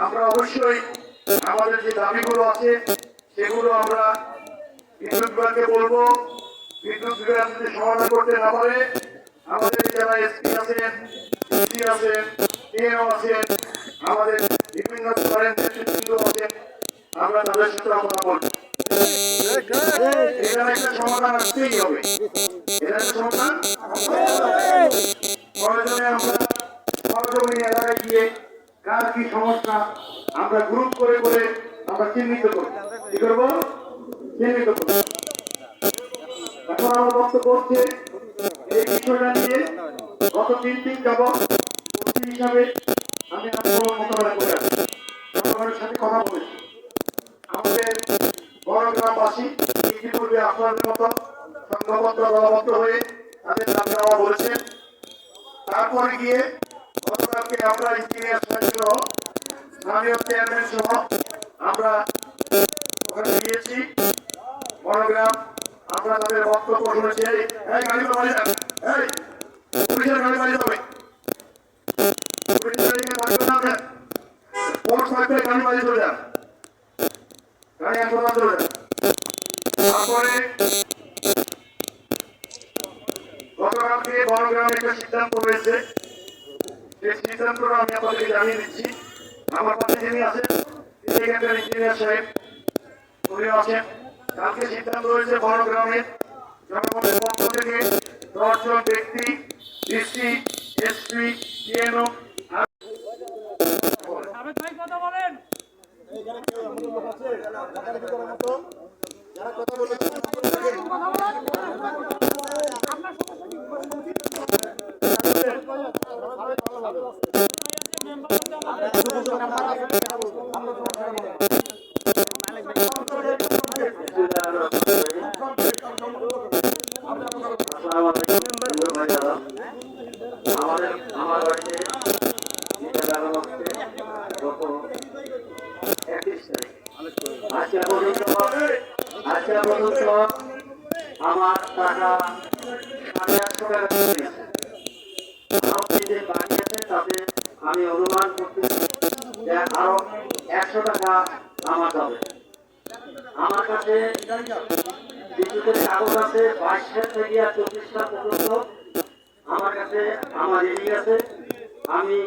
আমরা অবশ্যই আমাদের যে দাবিগুলো আছে সেগুলো আমরা বিদ্যুৎ বিভাগকে বলবো। বিদ্যুৎ বিভাগ যদি সমাধান করতে না পারে আমাদের যারা এসপি আছেন, ডিসি আছেন, এও আছেন, আমাদের বিভিন্ন ধরনের নেতৃত্ব আছেন, আমরা তাদের সাথে কথা বলবো। এখানে একটা সমাধান আসতেই হবে। এখানে সমাধান প্রয়োজনে আমরা সরজমিনে এলাকায় গিয়ে কার কি সমস্যা আমরা গ্রুপ করে করে আমরা চিহ্নিত করব। কি করব? চিহ্নিত করব। এখন আমার বক্তব্য হচ্ছে এই বিষয়টা নিয়ে গত 3 দিন যাবৎ হিসাবে আমি আন্দোলন মোকাবেলা করে আছি, জনগণের সাথে কথা বলেছি। আমাদের বড় গ্রামবাসী ইতিপূর্বে আপনাদের মতো সংঘবদ্ধ দলবদ্ধ হয়ে তাদের দাবি দেওয়া বলেছেন। তারপরে গিয়ে গতকালকে আমরা ইঞ্জিনিয়ার সাহেব সহ স্থানীয় চেয়ারম্যান সহ আমরা ওখানে গিয়েছি বড়গ্রাম। আমরা তাদের বক্তব্য শুনেছি। এই গাড়ি বাড়ি যান, এই পুলিশের গাড়ি বাড়ি যাবে, পুলিশের গাড়ি থাকবে, ফোর্স থাকবে, গাড়ি বাড়ি চলে যান, গাড়ি হাসপাতাল চলে যান। তারপরে গতকালকে বড়গ্রামে একটা সিদ্ধান্ত হয়েছে, সেই সিদ্ধান্তটা আমি আপনাদেরকে জানিয়ে দিচ্ছি। আমার পাশে যিনি আছেন এখানকার ইঞ্জিনিয়ার সাহেব উনি আছেন। কালকে সিদ্ধান্ত হয়েছে বড়গ্রামের জনগণের পক্ষ থেকে 10 জন ব্যক্তি ডিসি, এসপি, পিএনও আমার বাড়িতে আজকে পর্যন্ত আমার টাকা 850 টাকা যে বাকি আছে তাতে আমি অনুমান করতেছি যে আরো 100 টাকা আমার যাবে। আমার কাছে বিদ্যুতের কাগজ আছে 22টা থেকে 24টা পর্যন্ত আমার কাছে আমার রিডিং আছে। আমি